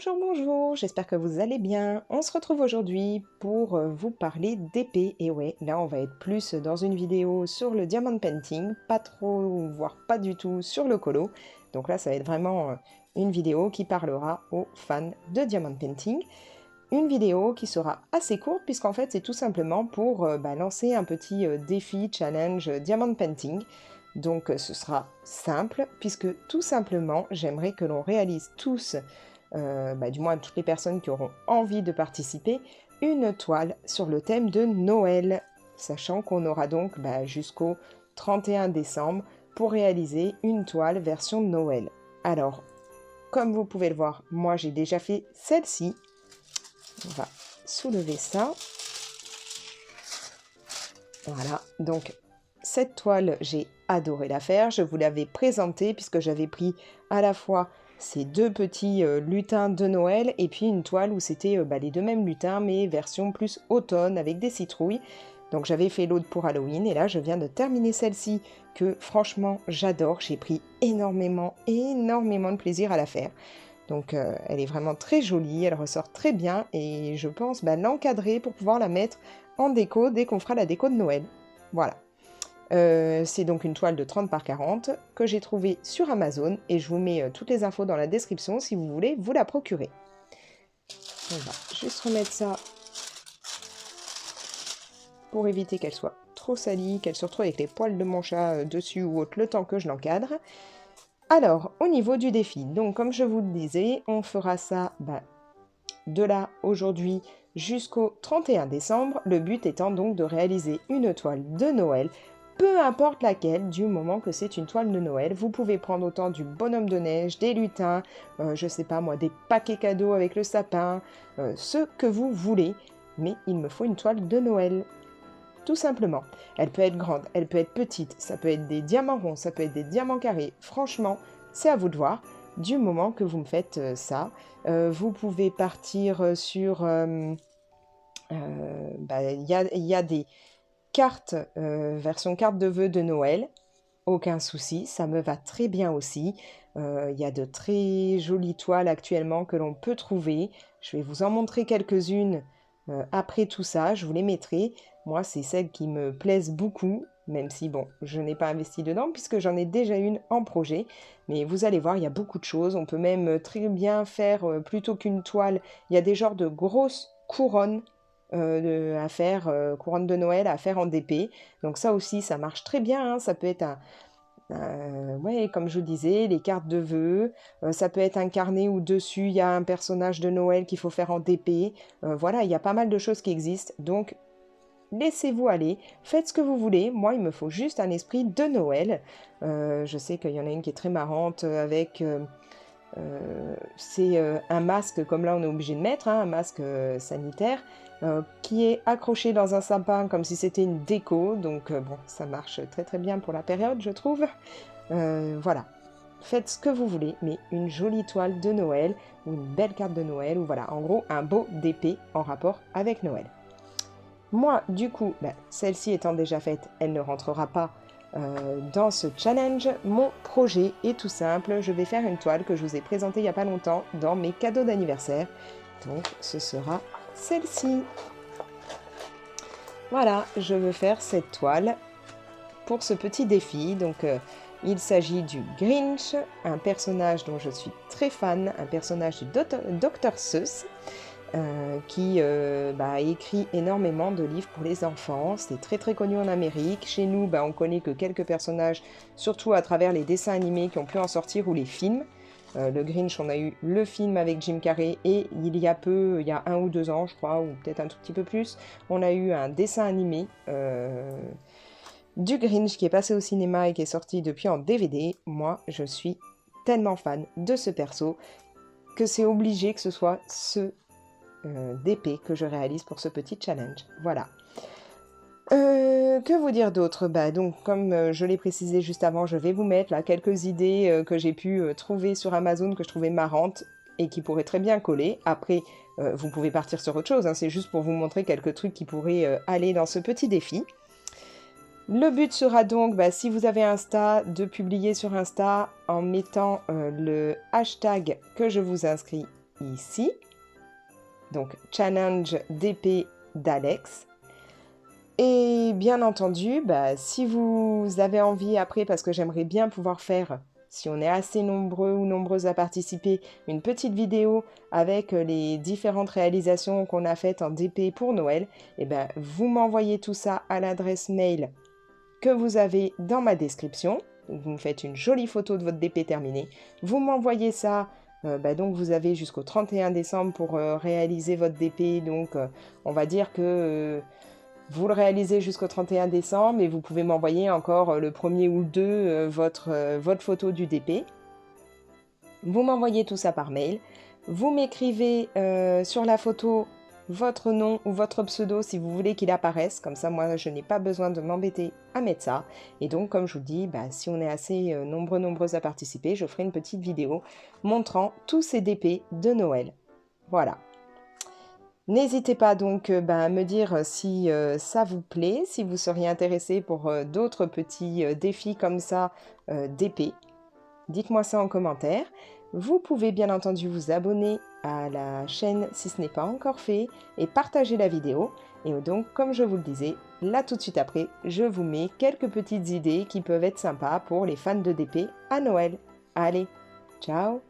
Bonjour, bonjour, j'espère que vous allez bien. On se retrouve aujourd'hui pour vous parler d'épée. Et ouais, là on va être plus dans une vidéo sur le diamond painting, pas trop, voire pas du tout sur le colo. Donc là ça va être vraiment une vidéo qui parlera aux fans de diamond painting. Une vidéo qui sera assez courte puisqu'en fait c'est tout simplement pour lancer un petit défi, challenge diamond painting. Donc ce sera simple puisque tout simplement j'aimerais que l'on réalise tous du moins toutes les personnes qui auront envie de participer, une toile sur le thème de Noël, sachant qu'on aura donc jusqu'au 31 décembre pour réaliser une toile version Noël. Alors, comme vous pouvez le voir, moi j'ai déjà fait celle-ci. On va soulever ça. Voilà, donc cette toile, j'ai adoré la faire. Je vous l'avais présentée puisque j'avais pris à la fois ces deux petits lutins de Noël et puis une toile où c'était les deux mêmes lutins mais version plus automne avec des citrouilles. Donc j'avais fait l'autre pour Halloween et là je viens de terminer celle-ci que franchement j'adore. J'ai pris énormément de plaisir à la faire. Donc elle est vraiment très jolie, elle ressort très bien et je pense l'encadrer pour pouvoir la mettre en déco dès qu'on fera la déco de Noël. Voilà. C'est donc une toile de 30 par 40 que j'ai trouvée sur Amazon et je vous mets toutes les infos dans la description si vous voulez vous la procurer. On va juste remettre ça pour éviter qu'elle soit trop salie, qu'elle se retrouve avec les poils de mon chat dessus ou autre le temps que je l'encadre. Alors, au niveau du défi, donc comme je vous le disais, on fera ça de là aujourd'hui jusqu'au 31 décembre, le but étant donc de réaliser une toile de Noël, peu importe laquelle, du moment que c'est une toile de Noël. Vous pouvez prendre autant du bonhomme de neige, des lutins, je sais pas moi, des paquets cadeaux avec le sapin, ce que vous voulez, mais il me faut une toile de Noël. Tout simplement. Elle peut être grande, elle peut être petite, ça peut être des diamants ronds, ça peut être des diamants carrés. Franchement, c'est à vous de voir. Du moment que vous me faites ça, vous pouvez partir sur... il y a des cartes, version carte de vœux de Noël. Aucun souci, ça me va très bien aussi. Il y a de très jolies toiles actuellement que l'on peut trouver. Je vais vous en montrer quelques-unes après tout ça, je vous les mettrai. Moi, c'est celles qui me plaisent beaucoup, même si, bon, je n'ai pas investi dedans puisque j'en ai déjà une en projet. Mais vous allez voir, il y a beaucoup de choses. On peut même très bien faire, plutôt qu'une toile, il y a des genres de grosses couronnes à faire, couronnes de Noël à faire en DP. Donc ça aussi, ça marche très bien, hein. Ça peut être ouais, comme je vous disais, les cartes de vœux. Ça peut être un carnet où dessus, il y a un personnage de Noël qu'il faut faire en DP. Voilà, il y a pas mal de choses qui existent. Donc, laissez-vous aller. Faites ce que vous voulez. Moi, il me faut juste un esprit de Noël. Je sais qu'il y en a une qui est très marrante avec... c'est un masque, comme là on est obligé de mettre, hein, un masque sanitaire, qui est accroché dans un sapin comme si c'était une déco. Donc bon, ça marche très très bien pour la période, je trouve. Voilà, faites ce que vous voulez, mais une jolie toile de Noël, ou une belle carte de Noël, ou voilà, en gros, un beau DP en rapport avec Noël. Moi, du coup, celle-ci étant déjà faite, elle ne rentrera pas dans ce challenge. Mon projet est tout simple, je vais faire une toile que je vous ai présentée il n'y a pas longtemps dans mes cadeaux d'anniversaire. Donc ce sera celle-ci. Voilà, je veux faire cette toile pour ce petit défi. Donc il s'agit du Grinch, un personnage dont je suis très fan, un personnage du Dr Seuss. Qui a écrit énormément de livres pour les enfants. C'est très très connu en Amérique. Chez nous, on connaît que quelques personnages, surtout à travers les dessins animés qui ont pu en sortir ou les films. Le Grinch, on a eu le film avec Jim Carrey et il y a 1 ou 2 ans, je crois, ou peut-être un tout petit peu plus, on a eu un dessin animé du Grinch qui est passé au cinéma et qui est sorti depuis en DVD. Moi, je suis tellement fan de ce perso que c'est obligé que ce soit ce d'épée que je réalise pour ce petit challenge. Voilà. Que vous dire d'autre? Donc, comme je l'ai précisé juste avant, je vais vous mettre là quelques idées que j'ai pu trouver sur Amazon que je trouvais marrantes et qui pourraient très bien coller. Après, vous pouvez partir sur autre chose, hein, c'est juste pour vous montrer quelques trucs qui pourraient aller dans ce petit défi. Le but sera donc, si vous avez Insta, de publier sur Insta en mettant le hashtag que je vous inscris ici. Donc challenge DP d'Alex. Et bien entendu, si vous avez envie après, parce que j'aimerais bien pouvoir faire, si on est assez nombreux ou nombreuses à participer, une petite vidéo avec les différentes réalisations qu'on a faites en DP pour Noël, et vous m'envoyez tout ça à l'adresse mail que vous avez dans ma description. Vous me faites une jolie photo de votre DP terminé. Vous m'envoyez ça. Donc vous avez jusqu'au 31 décembre pour réaliser votre DP. Donc on va dire que vous le réalisez jusqu'au 31 décembre et vous pouvez m'envoyer encore le 1er ou le 2 votre photo du DP. Vous m'envoyez tout ça par mail. Vous m'écrivez sur la photo votre nom ou votre pseudo si vous voulez qu'il apparaisse. Comme ça, moi, je n'ai pas besoin de m'embêter à mettre ça. Et donc, comme je vous dis, si on est assez nombreuses à participer, je ferai une petite vidéo montrant tous ces DP de Noël. Voilà. N'hésitez pas donc à me dire si ça vous plaît, si vous seriez intéressé pour d'autres petits défis comme ça d'épée. Dites-moi ça en commentaire. Vous pouvez bien entendu vous abonner à la chaîne si ce n'est pas encore fait et partager la vidéo. Et donc, comme je vous le disais, là tout de suite après, je vous mets quelques petites idées qui peuvent être sympas pour les fans de DP à Noël. Allez, ciao!